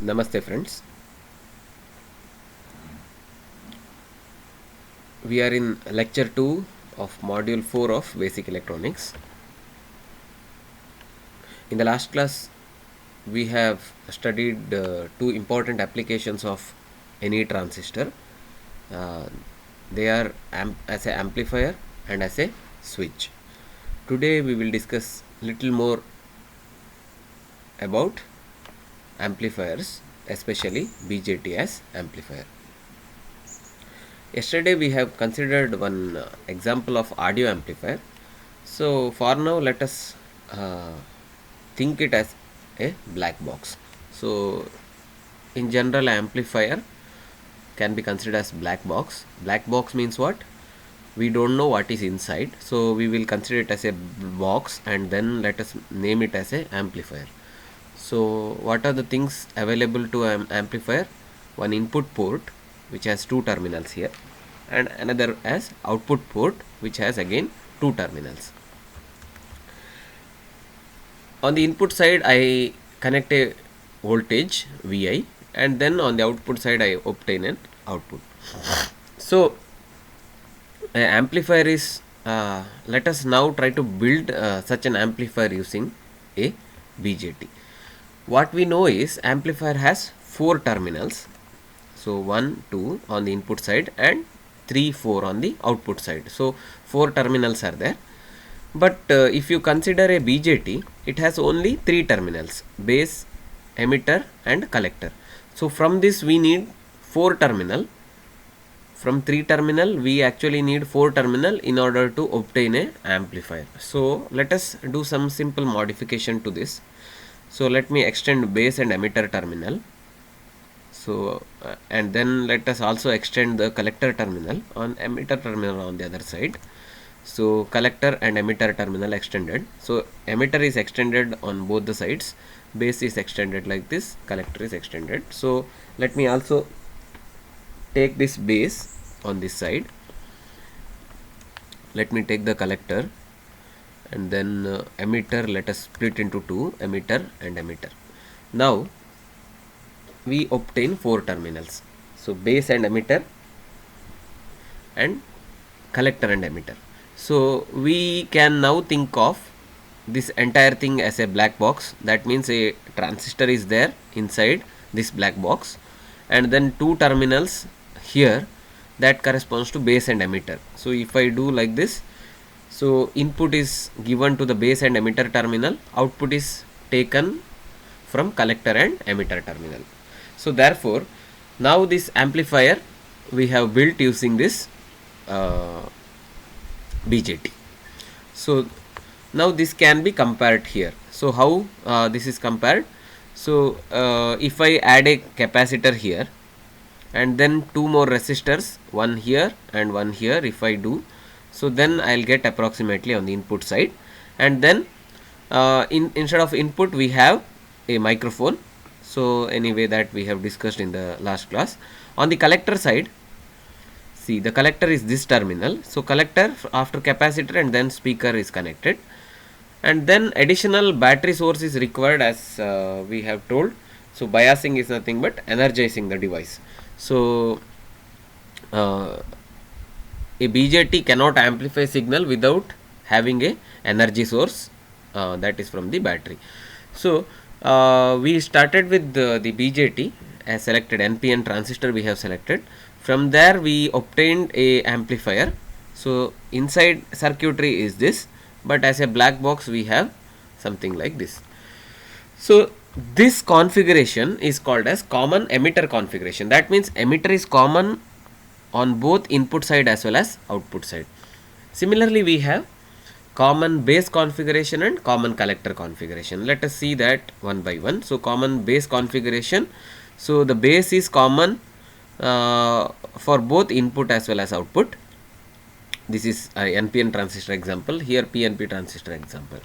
Namaste friends. We are in lecture 2 of module 4 of basic electronics. In the last class we have studied two important applications of any transistor. Uh, they are as an amplifier and as a switch. Today we will discuss little more about amplifiers, especially BJT as amplifier. Yesterday we have considered one example of audio amplifier. So for now let us think it as a black box. So in general amplifier can be considered as black box. Black box means what? We don't know what is inside, so we will consider it as a box and then let us name it as a amplifier. So what are the things available to amplifier? One input port which has two terminals here, and another as output port which has again two terminals. On the input side I connect a voltage Vi, and then on the output side I obtain an output. So amplifier is let us now try to build such an amplifier using a BJT. What we know is amplifier has four terminals. So 1, 2 on the input side and 3, 4 on the output side. So four terminals are there. But if you consider a BJT, it has only three terminals: base, emitter and collector. So from this we need four terminal. From three terminal we actually need four terminal in order to obtain a amplifier. So let us do some simple modification to this. So let me extend base and emitter terminal. So and then let us also extend the collector terminal on emitter terminal on the other side. So collector and emitter terminal extended. So emitter is extended on both the sides, base is extended like this, collector is extended. So let me also take this base on this side. Let me take the collector, and then emitter let us split into two, emitter and emitter. Now we obtain four terminals. So base and emitter and collector and emitter. So we can now think of this entire thing as a black box. That means a transistor is there inside this black box, and then two terminals here that corresponds to base and emitter. So if I do like this, so input is given to the base and emitter terminal, output is taken from collector and emitter terminal. So therefore now this amplifier we have built using this BJT. So now this can be compared here. So how this is compared? So if I add a capacitor here and then two more resistors, one here and one here, if I do, so then I'll get approximately on the input side, and then instead of input we have a microphone. So anyway, that we have discussed in the last class. On the collector side, see, the collector is this terminal. So collector after capacitor and then speaker is connected, and then additional battery source is required, as we have told. So biasing is nothing but energizing the device. So a BJT cannot amplify signal without having a energy source that is from the battery. So we started with the BJT as selected NPN transistor we have selected. From there we obtained a amplifier. So inside circuitry is this, but as a black box we have something like this. So this configuration is called as common emitter configuration. That means emitter is common on both input side as well as output side. Similarly we have common base configuration and common collector configuration. Let us see that one by one. So common base configuration. So the base is common for both input as well as output. This is NPN transistor example, here PNP transistor example.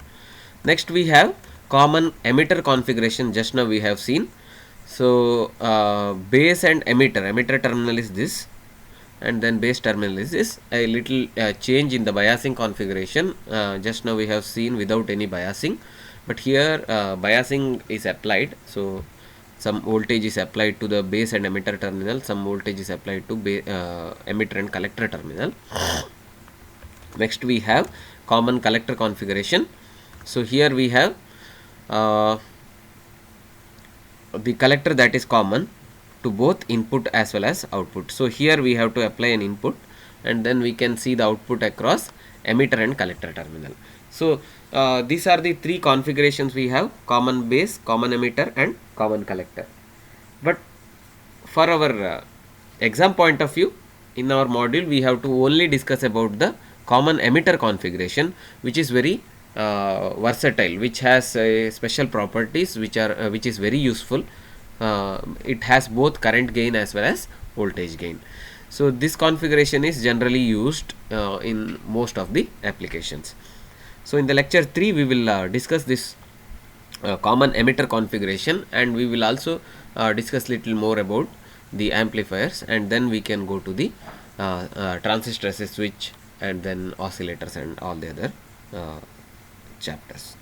Next we have common emitter configuration, just now we have seen. So base and emitter terminal is this, and then base terminal is this. A little change in the biasing configuration, just now we have seen without any biasing, but here biasing is applied. So some voltage is applied to the base and emitter terminal, some voltage is applied to emitter and collector terminal. Next we have common collector configuration. So here we have the collector that is common to both input as well as output. So here we have to apply an input, and then we can see the output across emitter and collector terminal. So these are the three configurations we have: common base, common emitter and common collector. But for our exam point of view, in our module we have to only discuss about the common emitter configuration, which is very versatile, which has special properties which is very useful. It has both current gain as well as voltage gain. So this configuration is generally used in most of the applications. So in the lecture 3 we will discuss this common emitter configuration, and we will also discuss little more about the amplifiers, and then we can go to the transistor switch and then oscillators and all the other chapters.